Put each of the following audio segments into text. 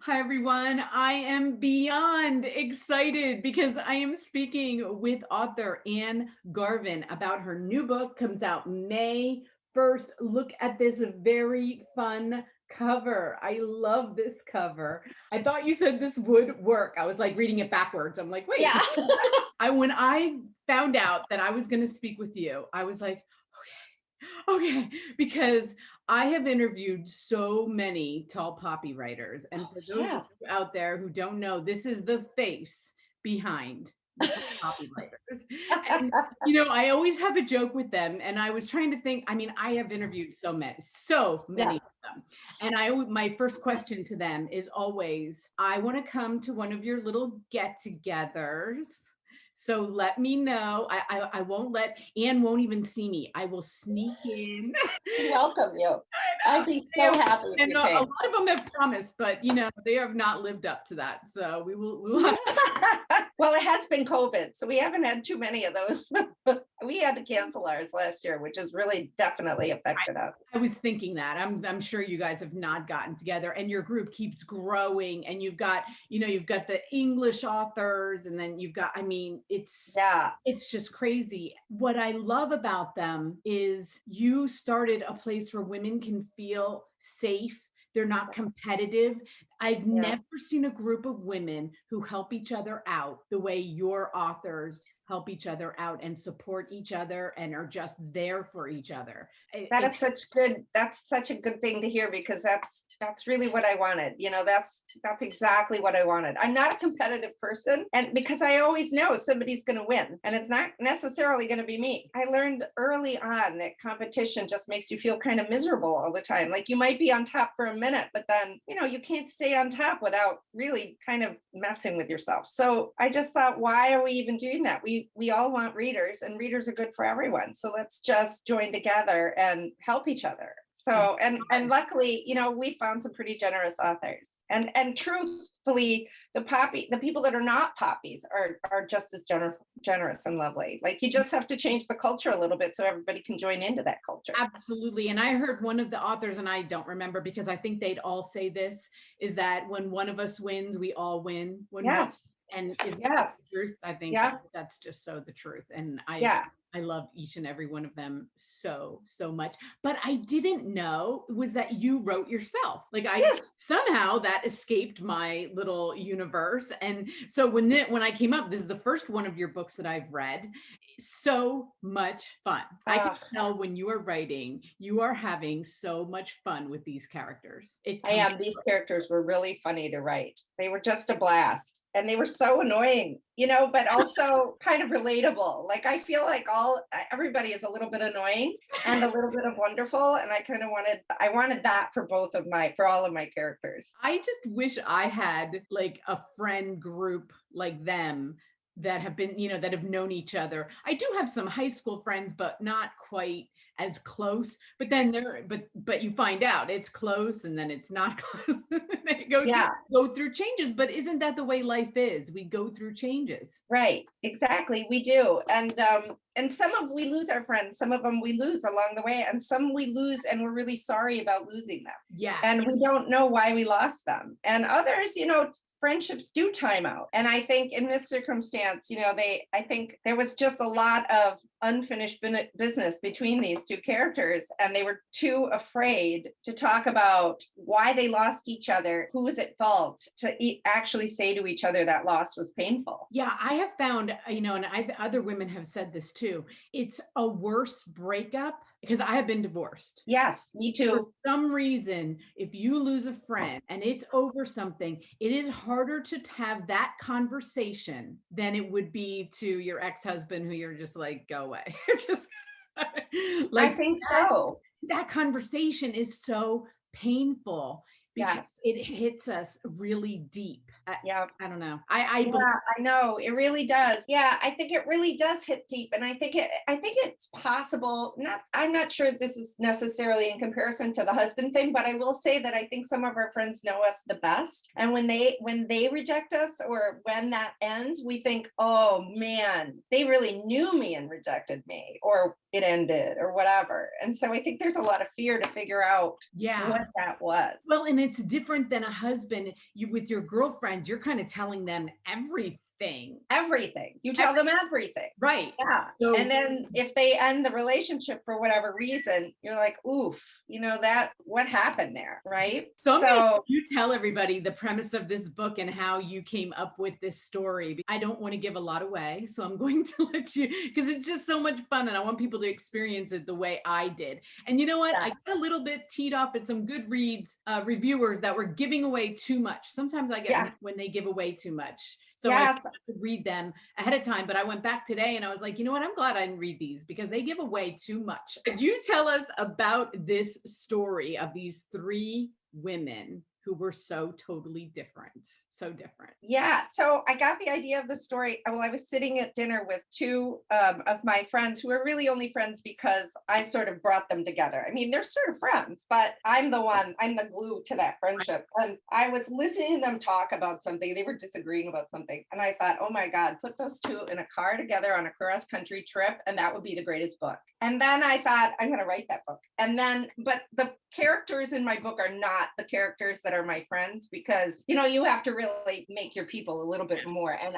Hi, everyone. I am beyond excited because I am speaking with author Anne Garvin about her new book. Comes out May 1st. Look at this very fun cover. I love this cover. I thought you said this would work. I was like reading it backwards. I'm like, wait. Yeah. When I found out that I was going to speak with you, I was like, okay, because I have interviewed so many tall poppy writers. And for those of Yeah. you out there who don't know, this is the face behind the tall poppy writers. And, I always have a joke with them. And I was trying to think, I have interviewed so Yeah. many of them. And my first question to them is always, I want to come to one of your little get-togethers. So let me know. I won't let Anne won't even see me. I will sneak in. Welcome you. I I'd know. be so happy if And you a came. lot of them have promised, but they have not lived up to that. So we will have. Well, it has been COVID, so we haven't had too many of those. We had to cancel ours last year, which has really definitely affected us. I was thinking that. I'm sure you guys have not gotten together, and your group keeps growing, and you've got the English authors, and then you've got, Yeah. it's just crazy. What I love about them is you started a place where women can feel safe. They're not competitive. I've Yeah. never seen a group of women who help each other out the way your authors help each other out and support each other and are just there for each other. That's such a good thing to hear, because that's really what I wanted. That's exactly what I wanted. I'm not a competitive person, and because I always know somebody's going to win, and it's not necessarily going to be me. I learned early on that competition just makes you feel kind of miserable all the time. Like, you might be on top for a minute, but then, you can't stay on top without really kind of messing with yourself. So I just thought, why are we even doing that? We all want readers, and readers are good for everyone. So let's just join together and help each other. So, and luckily, we found some pretty generous authors. And truthfully, the people that are not poppies are just as generous and lovely. Like, you just have to change the culture a little bit so everybody can join into that culture. Absolutely. And I heard one of the authors, and I don't remember because I think they'd all say this, is that when one of us wins, we all win. Yes. And is that the Yes. truth? I think Yeah. that's just so the truth. And Yeah. I love each and every one of them so much. But I didn't know was that you wrote yourself. Like, Yes. somehow that escaped my little universe. And so when I came up, this is the first one of your books that I've read. So much fun. I can tell when you are writing, you are having so much fun with these characters. It I comes. am. These characters were really funny to write. They were just a blast. And they were so annoying, but also kind of relatable. Like, I feel like everybody is a little bit annoying and a little bit of wonderful. And I wanted that for for all of my characters. I just wish I had like a friend group like them that have been, that have known each other. I do have some high school friends, but not quite as close. But then but you find out it's close and then it's not close. They Yeah. go through changes. But isn't that the way life is? We go through changes. Right, exactly. We do. And we lose our friends. Some of them we lose along the way, and some we lose and we're really sorry about losing them. Yes. And we don't know why we lost them. And others, friendships do time out. And I think in this circumstance, I think there was just a lot of unfinished business between these two characters, and they were too afraid to talk about why they lost each other, who was at fault, to actually say to each other that loss was painful. Yeah, I have found, and other women have said this too. It's a worse breakup because I have been divorced. Yes, me For too. some reason, if you lose a friend and it's over something, it is harder to have that conversation than it would be to your ex-husband who you're just like, go away. Just I like think so. that conversation is so painful because Yes. it hits us really deep. Yeah. I don't know. Yeah, I know it really does. Yeah, I think it really does hit deep, and I think it's possible. I'm not sure this is necessarily in comparison to the husband thing, but I will say that I think some of our friends know us the best, and when they reject us, or when that ends, we think, oh man, they really knew me and rejected me, or it ended, or whatever. And so I think there's a lot of fear to figure out what that was. Well, and it's different than a husband. You with your girlfriends, you're kind of telling them everything. Everything. You tell Every- them everything. right. Yeah. So And then if they end the relationship for whatever reason, you're like, oof, that what happened there, right? So I'm going to So you tell everybody the premise of this book and how you came up with this story. I don't want to give a lot away, so I'm going to let you, because it's just so much fun and I want people to experience it the way I did. And you know what? yeah, I got a little bit teed off at some Goodreads reviewers that were giving away too much. Sometimes I get yeah, when they give away too much. So I yes, could read them ahead of time, but I went back today and I was like, you know what? I'm glad I didn't read these because they give away too much. You tell us about this story of these three women who were so totally different. So different. yeah. So I got the idea of the story. Well, I was sitting at dinner with two of my friends who are really only friends because I sort of brought them together. I mean, they're sort of friends, but I'm the glue to that friendship. And I was listening to them talk about something. They were disagreeing about something. And I thought, oh my God, put those two in a car together on a cross country trip, and that would be the greatest book. And then I thought, I'm going to write that book. And then, but the characters in my book are not the characters that are my friends because, you have to really make your people a little bit more. And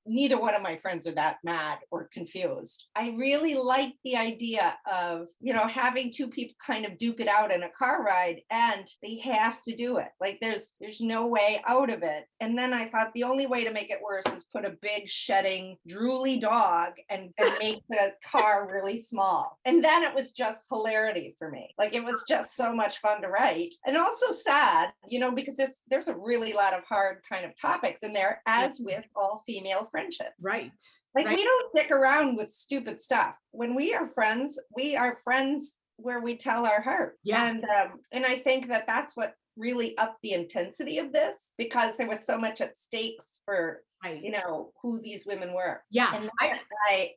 neither one of my friends are that mad or confused. I really like the idea of, having two people kind of duke it out in a car ride and they have to do it. Like there's no way out of it. And then I thought the only way to make it worse is put a big shedding drooly dog and make the car really small. And then it was just hilarity for me. Like it was just so much fun to write and also sad, because there's a really lot of hard kind of topics in there, as with all female friendship. Right. Like right. we don't dick around with stupid stuff. When we are friends where we tell our heart. Yeah. And I think that that's what really upped the intensity of this because there was so much at stakes for Right. who these women were. Yeah.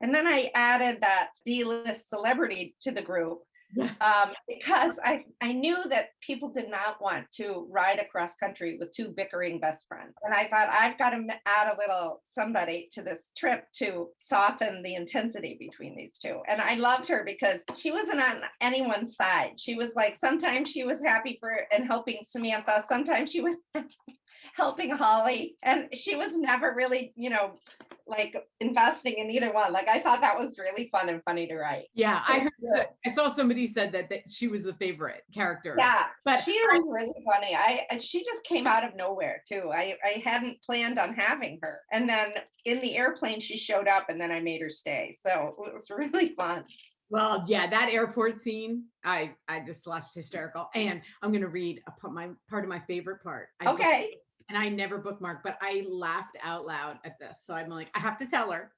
And then I added that D-list celebrity to the group because I knew that people did not want to ride across country with two bickering best friends. And I thought I've got to add a little somebody to this trip to soften the intensity between these two. And I loved her because she wasn't on anyone's side. She was like, sometimes she was happy for and helping Samantha. Sometimes she was helping Holly. And she was never really, like investing in either one. Like I thought that was really fun and funny to write. Yeah, I saw somebody said that she was the favorite character. Yeah, but she was really funny. She just came out of nowhere too. I hadn't planned on having her, and then in the airplane she showed up, and then I made her stay. So it was really fun. Well, yeah, that airport scene, I just laughed hysterical. And I'm gonna read part of my favorite part. Okay. And I never bookmarked, but I laughed out loud at this. So I'm like, I have to tell her.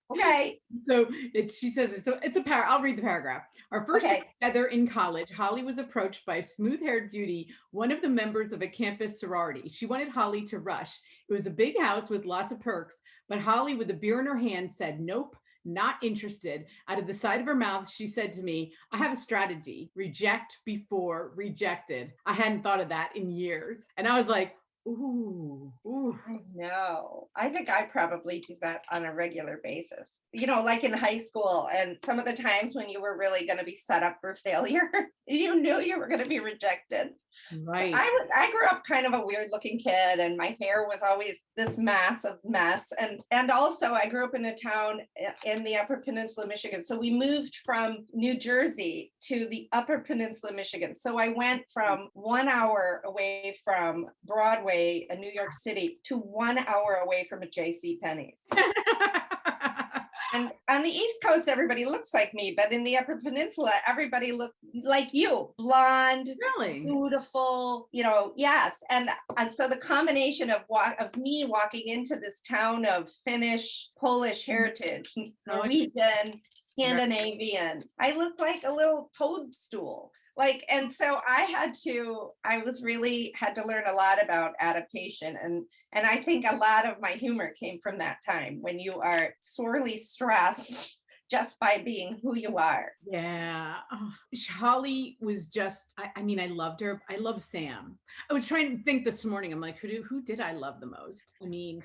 Okay. So she says it's a I'll read the paragraph. Our first year together in college, Holly was approached by a smooth-haired beauty, one of the members of a campus sorority. She wanted Holly to rush. It was a big house with lots of perks, but Holly, with a beer in her hand, said, nope, not interested. Out of the side of her mouth, she said to me, I have a strategy. Reject before rejected. I hadn't thought of that in years. And I was like, ooh. I know. I think I probably do that on a regular basis. Like in high school and some of the times when you were really going to be set up for failure, you knew you were going to be rejected. Right. I grew up kind of a weird looking kid and my hair was always this massive mess. And also I grew up in a town in the Upper Peninsula, Michigan. So we moved from New Jersey to the Upper Peninsula, Michigan. So I went from 1 hour away from Broadway in New York City to 1 hour away from a J.C. Penney's. And on the East Coast, everybody looks like me, but in the Upper Peninsula, everybody looked like you, blonde, really beautiful, yes. And so the combination of me walking into this town of Finnish, Polish heritage, Norwegian, Scandinavian, I looked like a little toadstool. And so I really had to learn a lot about adaptation. And I think a lot of my humor came from that time when you are sorely stressed just by being who you are. Yeah. Oh, Holly was just, I mean, I loved her. I love Sam. I was trying to think this morning. I'm like, who did I love the most? I mean,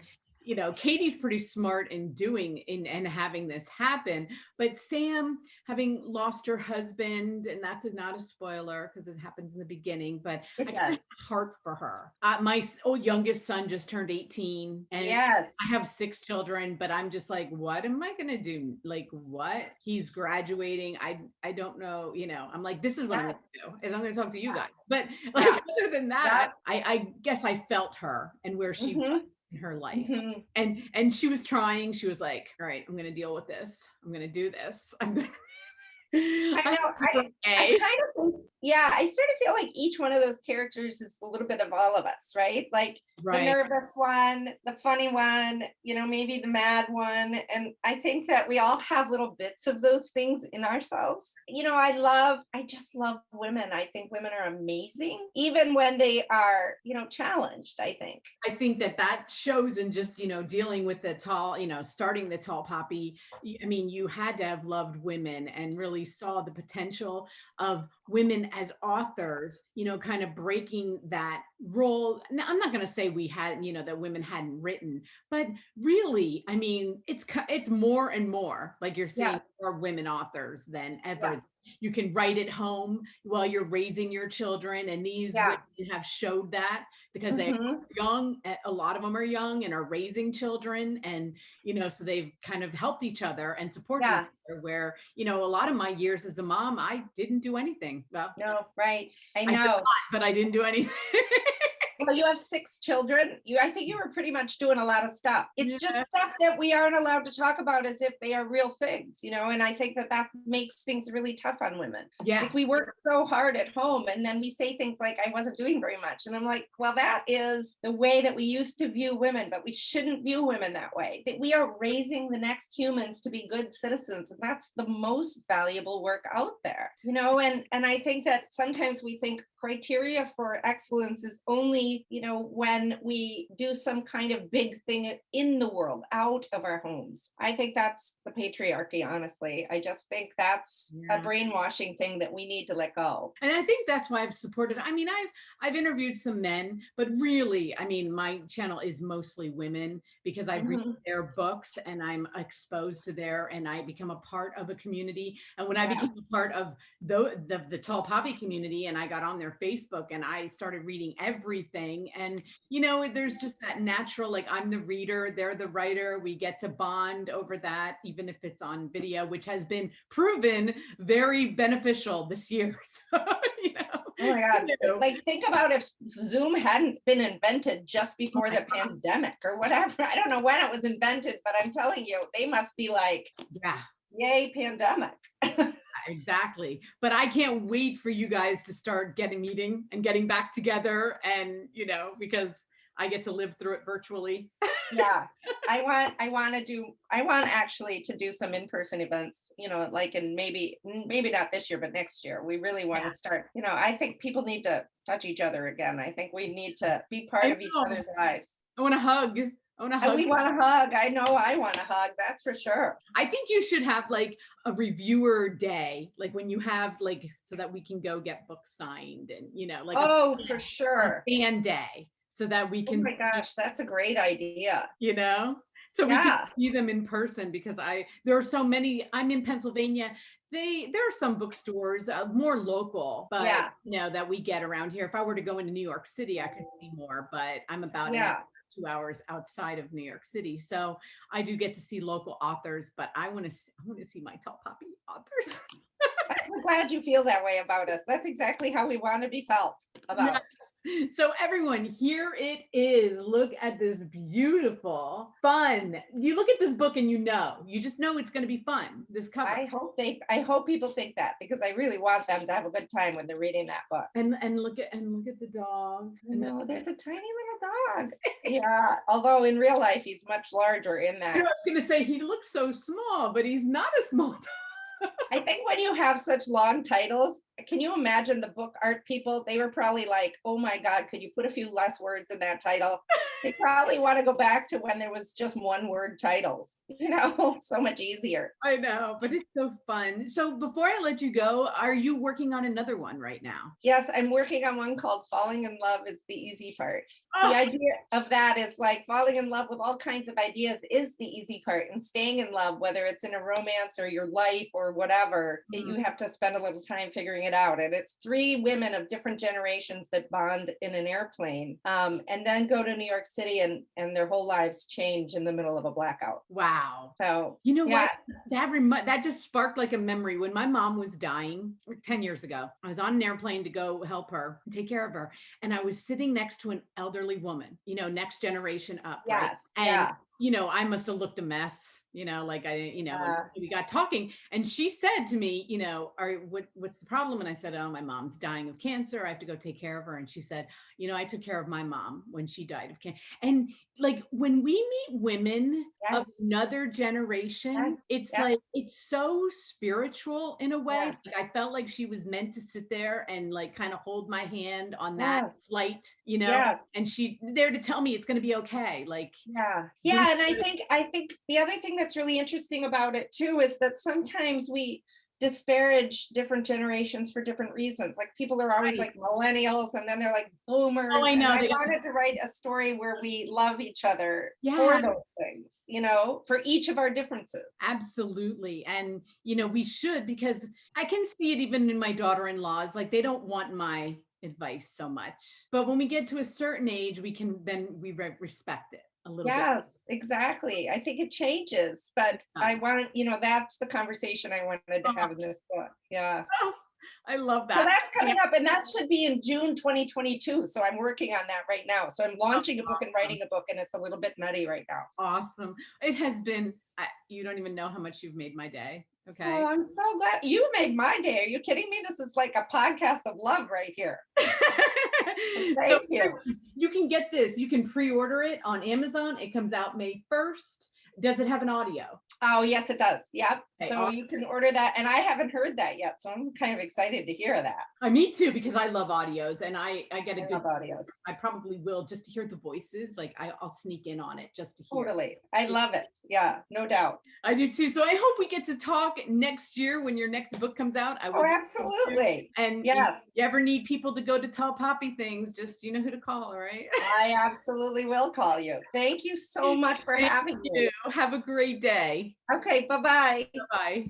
Katie's pretty smart in doing in and having this happen, but Sam having lost her husband, and that's not a spoiler because it happens in the beginning, but It I kind does. of heart for her. My youngest son just turned 18, and Yes. I have 6 children, but I'm just like, what am I gonna do? Like, what? He's graduating. I don't know. I'm like, this is what I'm Yeah. gonna do. Is I'm gonna talk to you guys. But like, Yeah. other than that, Yeah. I guess I felt her and where she was Hmm. in her life. Hmm. And she was trying. She was like, all right, I'm gonna deal with this. I'm gonna do this. I'm gonna. I I'm know. I okay. kind of think, yeah, I sort of feel like each one of those characters is a little bit of all of us, right? Like the Right. nervous one, the funny one, maybe the mad one. And I think that we all have little bits of those things in ourselves. I just love women. I think women are amazing, even when they are, challenged, I think. I think that shows in just, dealing with the tall, starting the tall poppy. I mean, you had to have loved women and really saw the potential of women as authors, kind of breaking that role. Now, I'm not going to say we had, that women hadn't written, but really, I mean, it's more and more like you're seeing Yes. more women authors than Yeah. ever. You can write at home while you're raising your children, and these women Yeah. have showed that because they Hmm. young, a lot of them are young and are raising children, and so they've kind of helped each other and supported each Yeah. other, where a lot of my years as a mom, I didn't do anything. Well, No, right. I I did a know. lot, but I didn't do anything. Well, you have 6 children. I think you were pretty much doing a lot of stuff. It's just Yeah. stuff that we aren't allowed to talk about as if they are real things, and I think that makes things really tough on women. Like Yes. we work so hard at home and then we say things like, I wasn't doing very much. And I'm like, well, that is the way that we used to view women, but we shouldn't view women that way. That we are raising the next humans to be good citizens. And that's the most valuable work out there, and I think that sometimes we think criteria for excellence is only, when we do some kind of big thing in the world out of our homes. I think that's the patriarchy, honestly. I just think that's a Yeah. brainwashing thing that we need to let go. And I think that's why I've supported. I mean, I've interviewed some men, but really, I mean, my channel is mostly women because I've read Mhm. their books and I'm exposed to and I become a part of a community. And when I Yeah. became a part of the tall poppy community, and I got on their Facebook and I started reading everything, and there's just that natural, like, I'm the reader, they're the writer, we get to bond over that, even if it's on video, which has been proven very beneficial this year. So, Oh my God. you know, Like, think about if Zoom hadn't been invented just oh before my the pandemic or whatever. I don't know when it was invented, but I'm telling you, they must be like, yeah, yay, pandemic. exactly. But I can't wait for you guys to start meeting and getting back together, and because I get to live through it virtually. Yeah, I want actually to do some in-person events, like in maybe not this year, but next year. We really want Yeah, to start, I think people need to touch each other again. I think we need to be I part of each know. other's lives. I want to hug. I want to And hug. we want to hug. I know I want to hug, that's for sure. I think you should have like a reviewer day, like when you have like, so that we can go get books signed, and like Oh, for a sure. fan day, so that we Oh can, my gosh, that's a great idea. you know, so we can Yeah. see them in person, because there are so many. I'm in Pennsylvania. There are some bookstores, more local, but Yeah. that we get around here. If I were to go into New York City, I could see more, but I'm about an hour, Yeah. 2 hours outside of New York City. So I do get to see local authors, but I want to see my tall poppy authors. I'm so glad you feel that way about us. That's exactly how we want to be felt Yes. about. So everyone, here it is. Look at this beautiful, fun. You look at this book and you just know it's going to be fun. This cover. I hope people think that, because I really want them to have a good time when they're reading that book. And look at the dog. And No, there's a tiny little dog. Yeah, although in real life he's much larger in I that. was going to say he looks so small, but he's not a small dog. I think when you have such long titles, can you imagine the book art people? They were probably like, oh my God, could you put a few less words in that title? They probably want to go back to when there was just one word titles, so much easier. I know, but it's so fun. So before I let you go, are you working on another one right now? Yes, I'm working on one called Falling in Love is the Easy Part. The Oh, idea of that is like falling in love with all kinds of ideas is the easy part, and staying in love, whether it's in a romance or your life or whatever, you have to spend a little time figuring it out. And it's three women of different generations that bond in an airplane, and then go to New York City, and their whole lives change in the middle of a blackout. wow. So You know yeah, what? That just sparked like a memory. When my mom was dying 10 years ago, I was on an airplane to go help her, take care of her. And I was sitting next to an elderly woman, next generation up, right? yes, And, yeah, I must have looked a mess, like I, and uh, we got talking and she said to me, what's the problem? And I said, oh, my mom's dying of cancer. I have to go take care of her. And she said, I took care of my mom when she died of cancer. And like when we meet women of yes, another yes, generation, it's yeah, like it's so spiritual in a way. yeah, Like I felt like she was meant to sit there and like kind of hold my hand on that yes, flight, yes. and she there to tell me it's going to be okay. Like Yeah. this, Yeah. And I think the other thing that's really interesting about it too is that sometimes we disparage different generations for different reasons. Like people are always right. like millennials and then they're like Oh, boomers. I And know. I They got wanted to write a story where we love each other yeah, for those things, for each of our differences. absolutely. And we should, because I can see it even in my daughter-in-laws, like they don't want my advice so much. But when we get to a certain age, we respect it a little bit. Yes, exactly. I think it changes, but I want, that's the conversation I wanted to Oh, have in this book. Yeah. I love So that. that's Yeah. coming up, and that should be in June 2022. So I'm working on that right now. So I'm Oh, launching a book and awesome. writing a book, and it's a little bit nutty right now. Awesome. It has been, you don't even know how much you've made my day. Oh, Okay. I'm so glad you made my day. Are you kidding me? This is like a podcast of love right here. So Thank you. you can get this. You can pre-order it on Amazon. It comes out May 1st. Does it have an audio? Oh, yes, it does. Yep. Okay, So you can order that, and I haven't heard that yet. So I'm kind of excited to hear that. me too, because I love audios and I get a I good, love audios. I probably will just to hear the voices. Like I'll sneak in on it just to hear. Totally. I love it. Yeah, no doubt. I do too. So I hope we get to talk next year when your next book comes out. I Oh, would love to. absolutely. And if Yes. you ever need people to go to tell Poppy things, just you know who to call, all right? I absolutely will call you. Thank you so much for Thank having you. me. Have a great day. Okay, bye-bye. Bye.